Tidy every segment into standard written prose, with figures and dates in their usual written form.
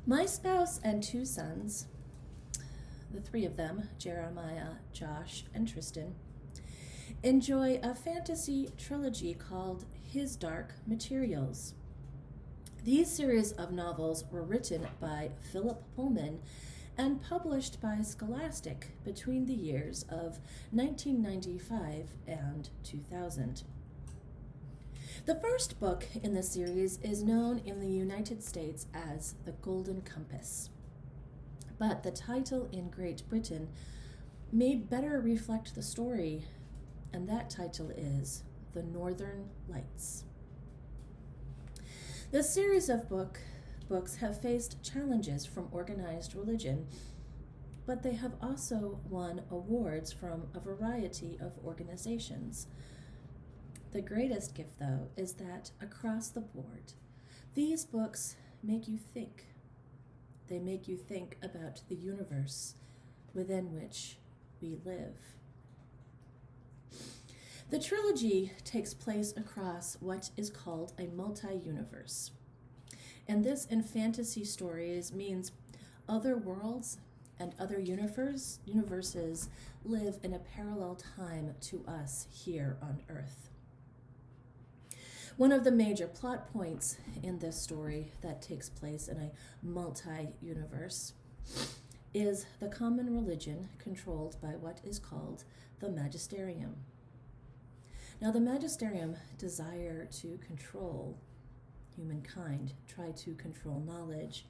My spouse and two sons, the three of them, Jeremiah, Josh, and Tristan, enjoy a fantasy trilogy called His Dark Materials. These series of novels were written by Philip Pullman and published by Scholastic between the years of 1995 and 2000. The first book in the series is known in the United States as The Golden Compass, but the title in Great Britain may better reflect the story, and that title is The Northern Lights. This series of books have faced challenges from organized religion, but they have also won awards from a variety of organizations. The greatest gift, though, is that across the board, these books make you think. They make you think about the universe within which we live. The trilogy takes place across what is called a multi-universe. And this in fantasy stories means other worlds and other universes live in a parallel time to us here on Earth. One of the major plot points in this story that takes place in a multi-universe is the common religion controlled by what is called the magisterium. Now, the magisterium desire to control humankind, try to control knowledge,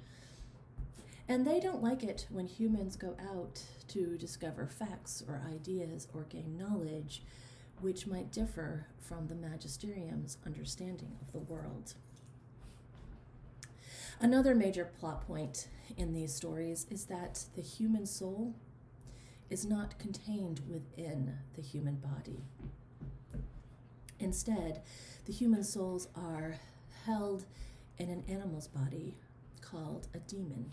and they don't like it when humans go out to discover facts or ideas or gain knowledge which might differ from the magisterium's understanding of the world. Another major plot point in these stories is that the human soul is not contained within the human body. Instead, the human souls are held in an animal's body called a demon,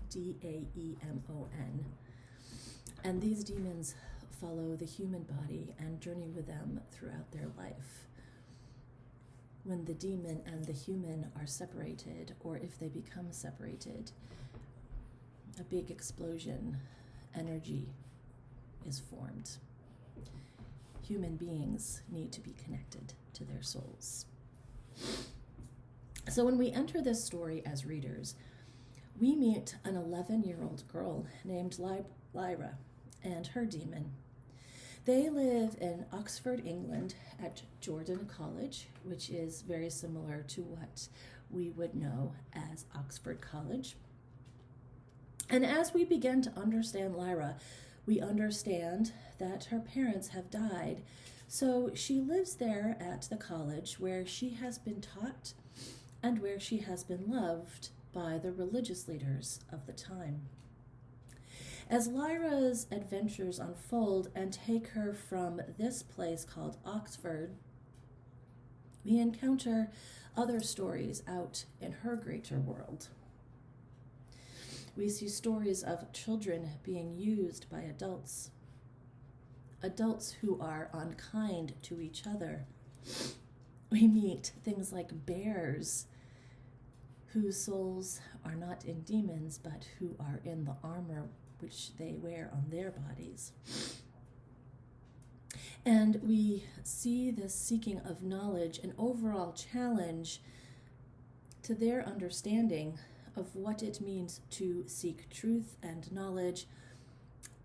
D-A-E-M-O-N. And these demons follow the human body and journey with them throughout their life. When the demon and the human are separated, or if they become separated, a big explosion, energy is formed. Human beings need to be connected to their souls. So when we enter this story as readers, we meet an 11-year-old girl named Lyra and her demon. They live in Oxford, England at Jordan College, which is very similar to what we would know as Oxford College. And as we begin to understand Lyra, we understand that her parents have died, so she lives there at the college where she has been taught and where she has been loved by the religious leaders of the time. As Lyra's adventures unfold and take her from this place called Oxford, we encounter other stories out in her greater world. We see stories of children being used by adults who are unkind to each other. We meet things like bears whose souls are not in demons, but who are in the armor which they wear on their bodies. And we see this seeking of knowledge an overall challenge to their understanding of what it means to seek truth and knowledge,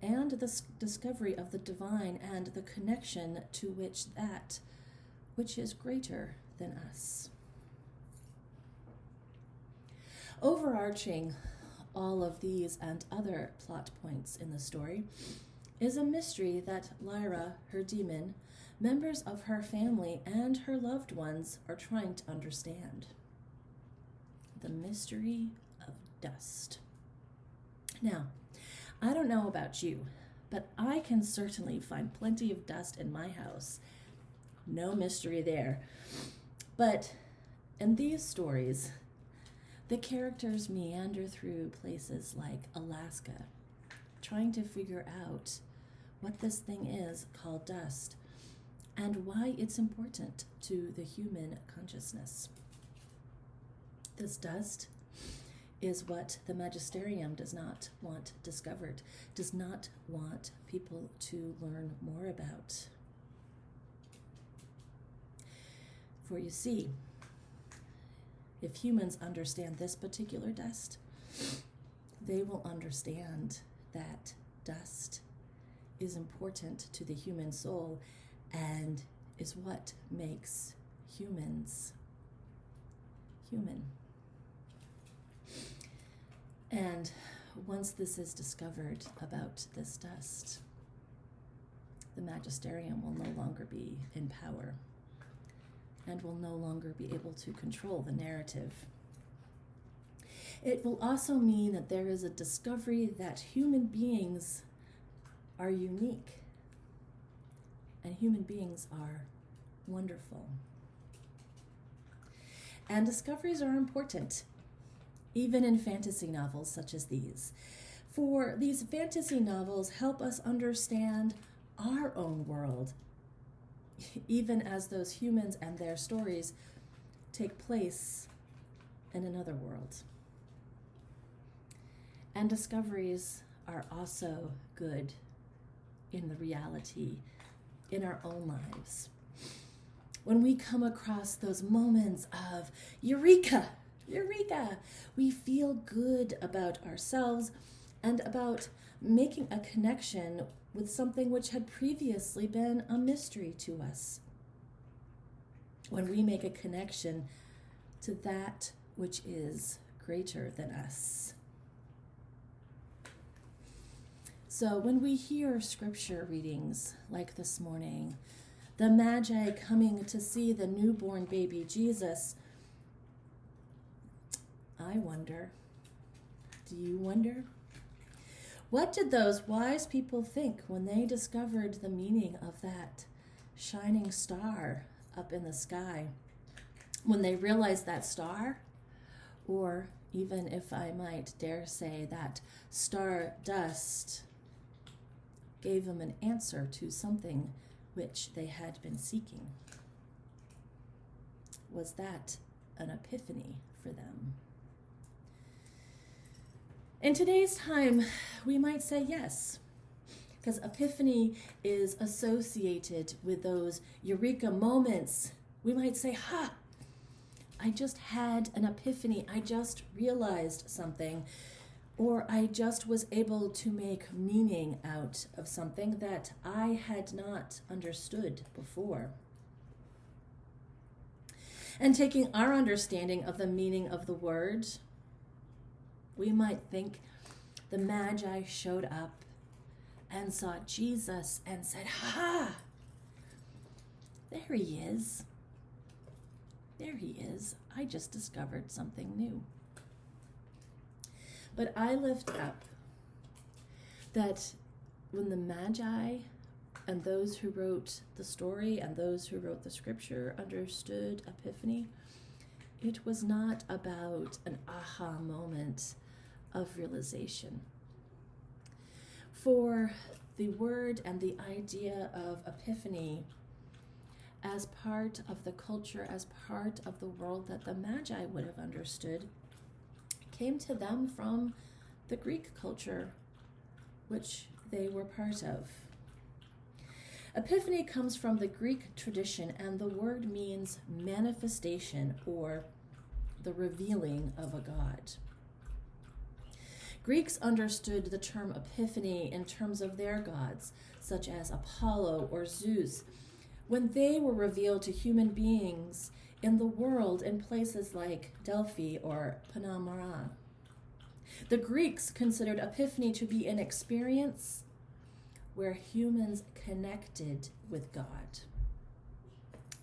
and the discovery of the divine and the connection to which is greater than us. Overarching all of these and other plot points in the story is a mystery that Lyra, her demon, members of her family, and her loved ones are trying to understand. The mystery of dust. Now, I don't know about you, but I can certainly find plenty of dust in my house. No mystery there. But in these stories, the characters meander through places like Alaska, trying to figure out what this thing is called dust and why it's important to the human consciousness. This dust is what the magisterium does not want discovered, does not want people to learn more about. For you see, if humans understand this particular dust, they will understand that dust is important to the human soul and is what makes humans human. And once this is discovered about this dust, the magisterium will no longer be in power and will no longer be able to control the narrative. It will also mean that there is a discovery that human beings are unique and human beings are wonderful. And discoveries are important, even in fantasy novels such as these. For these fantasy novels help us understand our own world, even as those humans and their stories take place in another world. And discoveries are also good in the reality, in our own lives. When we come across those moments of eureka, we feel good about ourselves and about making a connection with something which had previously been a mystery to us. When we make a connection to that which is greater than us. So when we hear scripture readings like this morning, the Magi coming to see the newborn baby Jesus, I wonder, do you wonder? What did those wise people think when they discovered the meaning of that shining star up in the sky? When they realized that star, or even if I might dare say that star dust, gave them an answer to something which they had been seeking. Was that an epiphany for them? In today's time, we might say yes, because epiphany is associated with those eureka moments. We might say, I just had an epiphany. I just realized something. Or I just was able to make meaning out of something that I had not understood before. And taking our understanding of the meaning of the word, we might think the Magi showed up and saw Jesus and said, there he is. There he is. I just discovered something new. But I lift up that when the Magi and those who wrote the story and those who wrote the scripture understood Epiphany, it was not about an aha moment of realization. For the word and the idea of Epiphany as part of the culture, as part of the world that the Magi would have understood, came to them from the Greek culture, which they were part of. Epiphany comes from the Greek tradition, and the word means manifestation or the revealing of a god. Greeks understood the term epiphany in terms of their gods, such as Apollo or Zeus, when they were revealed to human beings in the world in places like Delphi or Panamera. The Greeks considered Epiphany to be an experience where humans connected with God.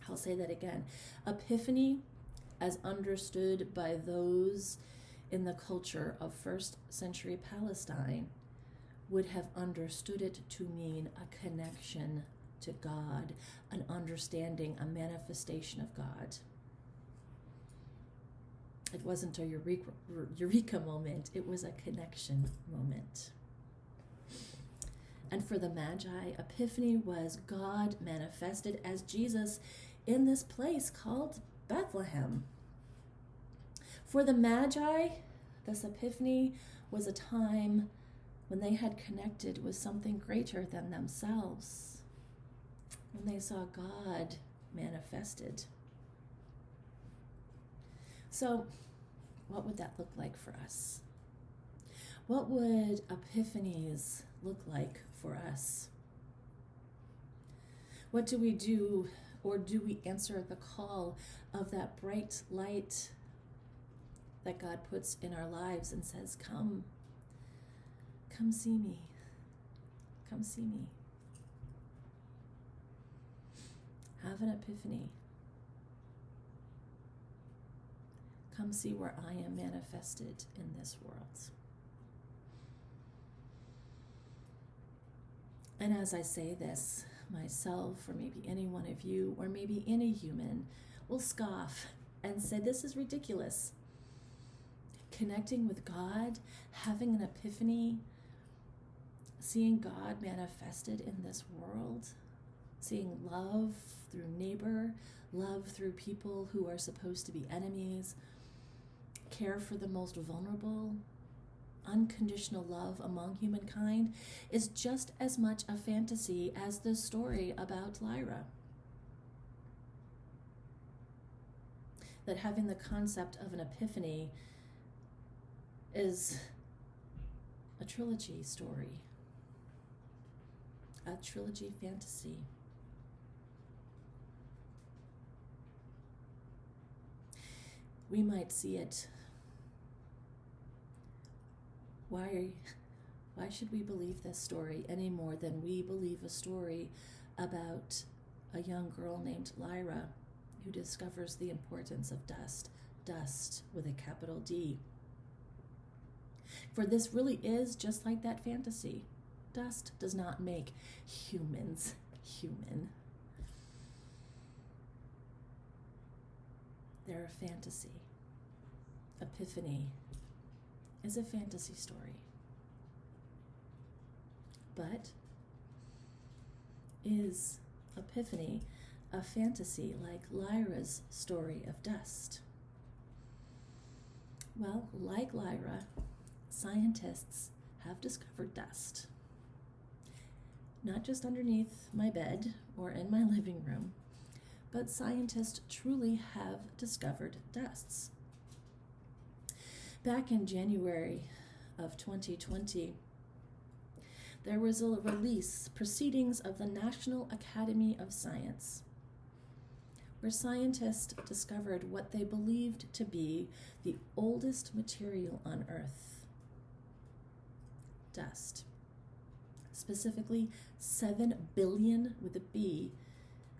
I'll say that again. Epiphany, as understood by those in the culture of first century Palestine, would have understood it to mean a connection to God, an understanding, a manifestation of God. It wasn't a eureka moment, it was a connection moment. And for the Magi, Epiphany was God manifested as Jesus in this place called Bethlehem. For the Magi, This epiphany was a time when they had connected with something greater than themselves, when they saw God manifested. So, what would that look like for us? What would epiphanies look like for us? What do we do, or do we answer the call of that bright light that God puts in our lives and says, come see me, come see me. Have an epiphany. Come see where I am manifested in this world. And as I say this, myself, or maybe any one of you, or maybe any human, will scoff and say, this is ridiculous. Connecting with God, having an epiphany, seeing God manifested in this world, seeing love through neighbor, love through people who are supposed to be enemies, care for the most vulnerable, unconditional love among humankind is just as much a fantasy as the story about Lyra. That having the concept of an epiphany is a trilogy story, a trilogy fantasy. We might see it. Why should we believe this story any more than we believe a story about a young girl named Lyra who discovers the importance of dust with a capital D? For this really is just like that fantasy. Dust does not make humans human. They're a fantasy. Epiphany is a fantasy story. But is Epiphany a fantasy like Lyra's story of dust? Well, like Lyra, scientists have discovered dust. Not just underneath my bed or in my living room, but scientists truly have discovered dusts. Back in January of 2020, there was a release, Proceedings of the National Academy of Science, where scientists discovered what they believed to be the oldest material on Earth, dust. Specifically, 7 billion, with a B,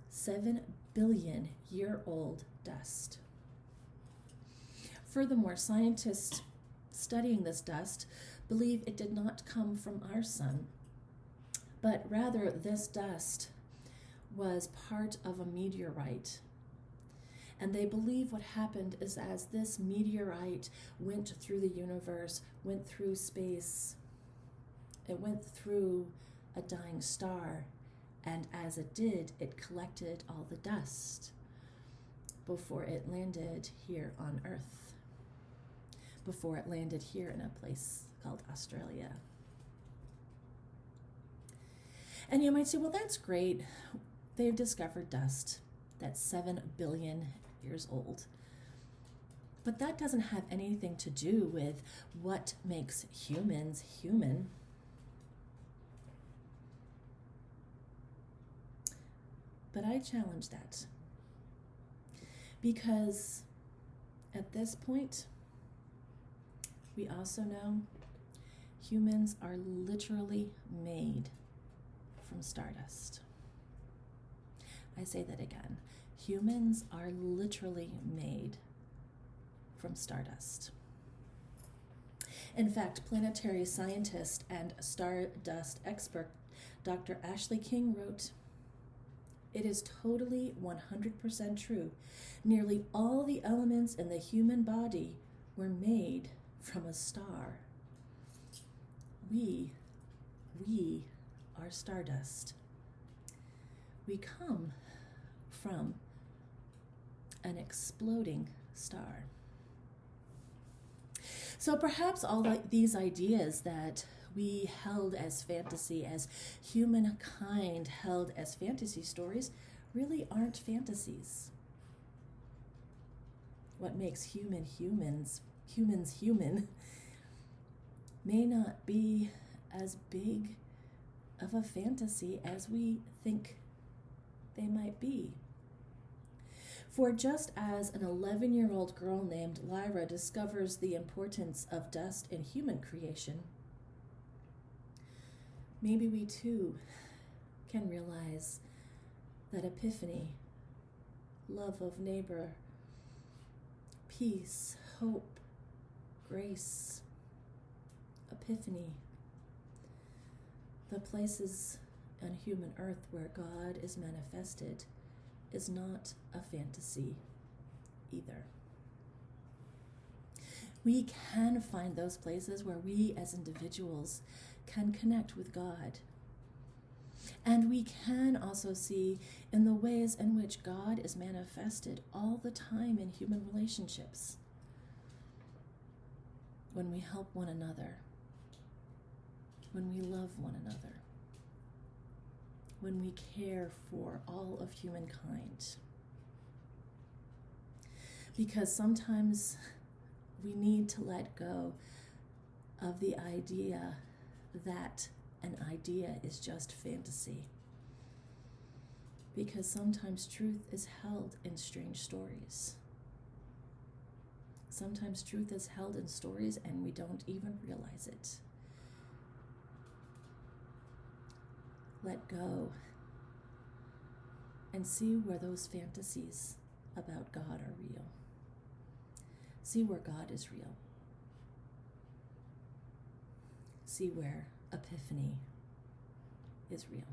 7 billion year old dust. Furthermore, scientists studying this dust believe it did not come from our sun, but rather this dust was part of a meteorite. And they believe what happened is as this meteorite went through the universe, went through space, it went through a dying star, and as it did, it collected all the dust before it landed here on Earth, before it landed here in a place called Australia. And you might say, well, that's great. They've discovered dust that's 7 billion years old. But that doesn't have anything to do with what makes humans human. But I challenge that, because at this point, we also know humans are literally made from stardust. I say that again. Humans are literally made from stardust. In fact, planetary scientist and stardust expert Dr. Ashley King wrote, "It is totally 100% true. Nearly all the elements in the human body were made from a star. We are stardust. We come from an exploding star." So perhaps all these ideas that we held as fantasy, as humankind held as fantasy stories, really aren't fantasies. What makes humans human may not be as big of a fantasy as we think they might be. For just as an 11-year-old girl named Lyra discovers the importance of dust in human creation, maybe we too can realize that epiphany, love of neighbor, peace, hope, grace, epiphany, the places on human earth where God is manifested, is not a fantasy either. We can find those places where we as individuals can connect with God. And we can also see in the ways in which God is manifested all the time in human relationships. When we help one another, when we love one another, when we care for all of humankind. Because sometimes we need to let go of the idea that an idea is just fantasy. Because sometimes truth is held in strange stories. Sometimes truth is held in stories and we don't even realize it. Let go and see where those fantasies about God are real. See where God is real. See where epiphany is real.